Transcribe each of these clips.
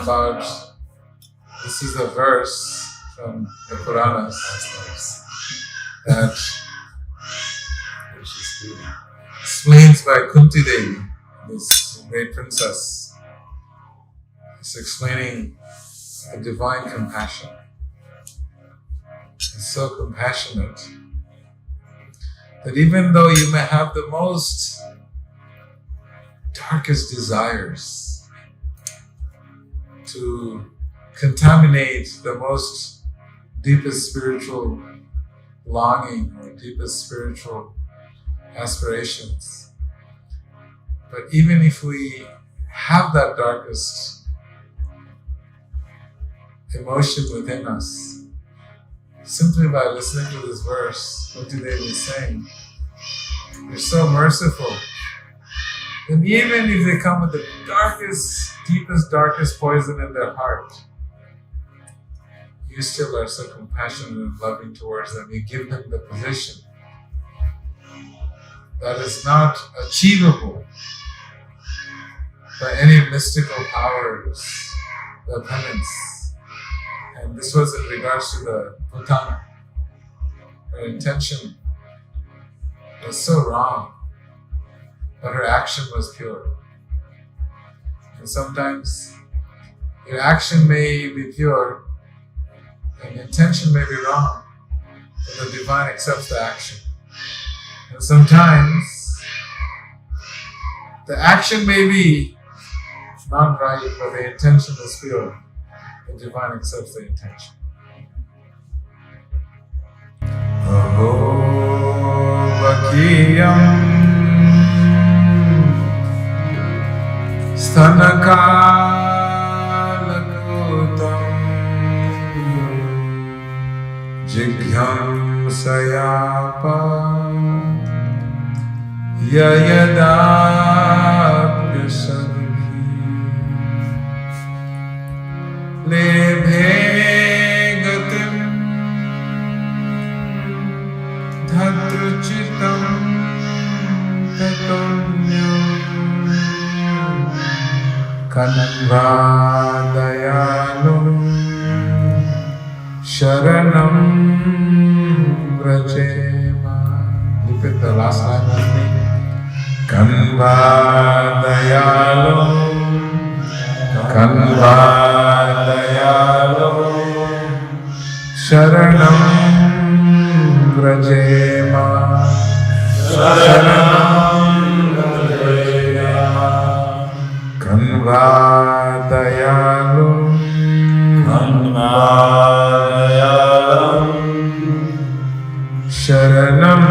about, this is a verse from the Puranas that explains by Kunti Devi, this great princess. It's explaining the divine compassion. It's so compassionate that even though you may have the most darkest desires to contaminate the most deepest spiritual longing or deepest spiritual aspirations, but even if we have that darkest emotion within us, simply by listening to this verse, what Devi is saying, you're so merciful. And even if they come with the darkest, deepest, darkest poison in their heart, you still are so compassionate and loving towards them. You give them the position that is not achievable by any mystical powers, the penance. And this was in regards to the Pūtanā. Her intention was so wrong, but her action was pure. And sometimes your action may be pure and intention may be wrong, but the divine accepts the action. And sometimes the action may be not right, but the intention is pure. The divine accepts the intention. Bakī stana-kāla-kūṭaṁ jighāṁsayāpāyayad asādhvī lebhe gatiṁ dhātry-ucitāṁ tato nyaṁ dayāluṁ śaraṇaṁ vrajema. Repeat the last line with me. dayāluṁ śaraṇaṁ vrajema. dayāluṁ śaraṇaṁ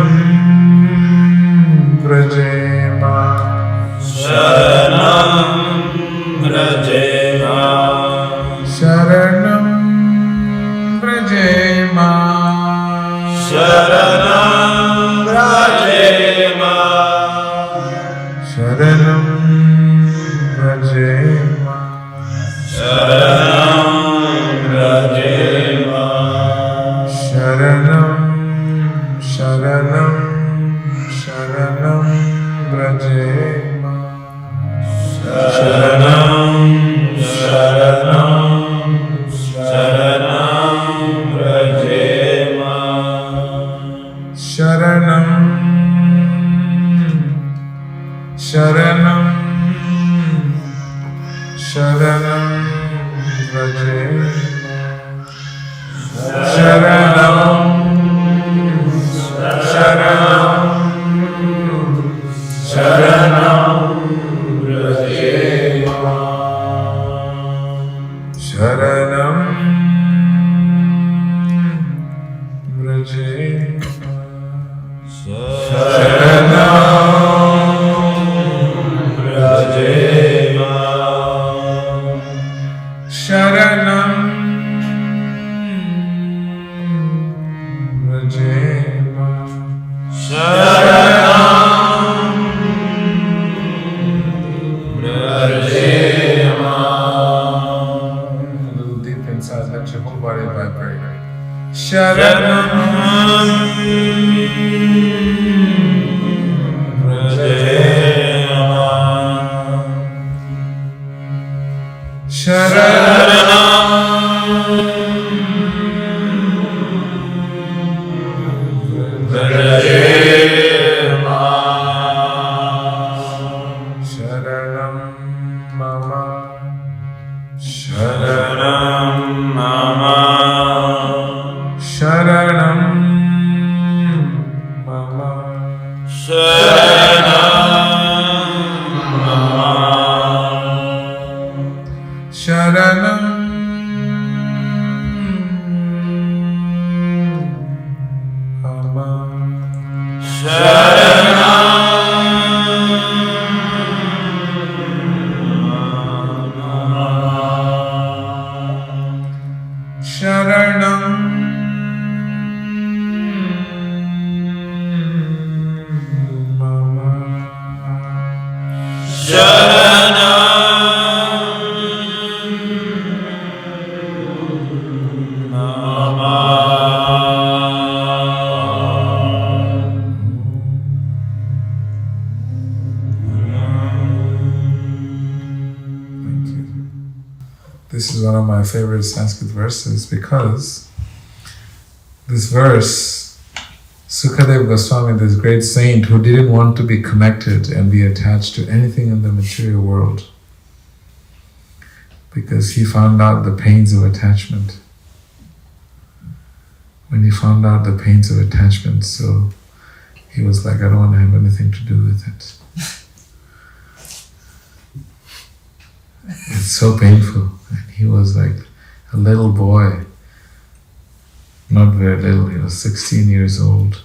vrajema. śaraṇaṁ vrajema. śaraṇaṁ vrajema. śaraṇaṁ vrajema. śaraṇaṁ vrajema, śaraṇaṁ mama, śaraṇaṁ mama, śaraṇaṁ mama, śaraṇaṁ mama, śaraṇaṁ mama, śaraṇaṁ mama, Thank you. This is one of my favorite Sanskrit verses because this verse, Sukadeva Goswami, this great saint who didn't want to be connected and be attached to anything in the material world because he found out the pains of attachment. When he found out the pains of attachment, so he was like, I don't want to have anything to do with it. It's so painful. And he was like a little boy, not very little, he was 16 years old.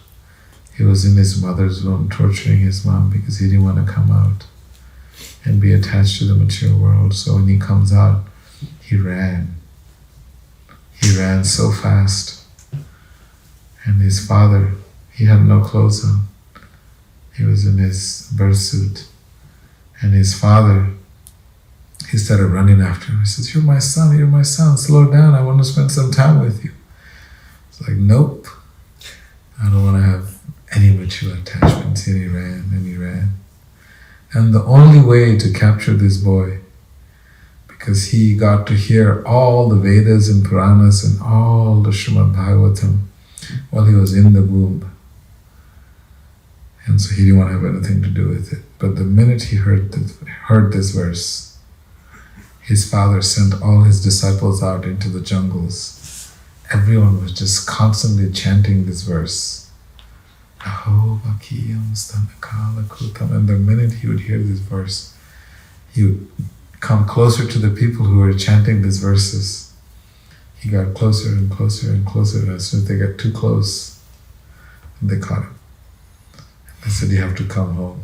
He was in his mother's womb torturing his mom because he didn't want to come out and be attached to the material world. So when he comes out, he ran. He ran so fast. And his father, he had no clothes on. He was in his birth suit. And his father, he started running after him. He says, you're my son, slow down, I want to spend some time with you. It's like, nope, I don't want to have any material attachments. And he ran, and he ran. And the only way to capture this boy, because he got to hear all the Vedas and Puranas and all the Srimad Bhagavatam while he was in the womb. And so he didn't want to have anything to do with it. But the minute he heard this verse, his father sent all his disciples out into the jungles. Everyone was just constantly chanting this verse. Bakī, stana-kāla-kūṭaṁ. And the minute he would hear this verse, he would come closer to the people who were chanting these verses. He got closer and closer and closer, and as soon as they got too close, they caught him. They said, you have to come home.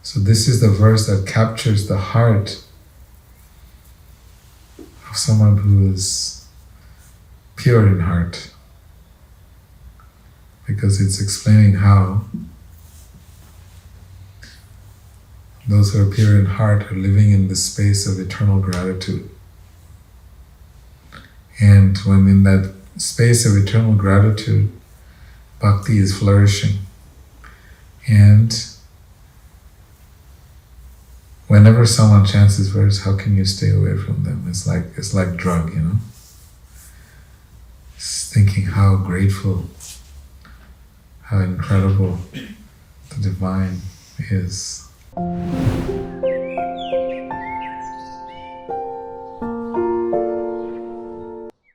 So this is the verse that captures the heart of someone who is pure in heart, because it's explaining how those who are pure in heart are living in the space of eternal gratitude. And when in that space of eternal gratitude, bhakti is flourishing. And whenever someone chants this verse, how can you stay away from them? It's like drug, you know? It's thinking how grateful, how incredible the divine is.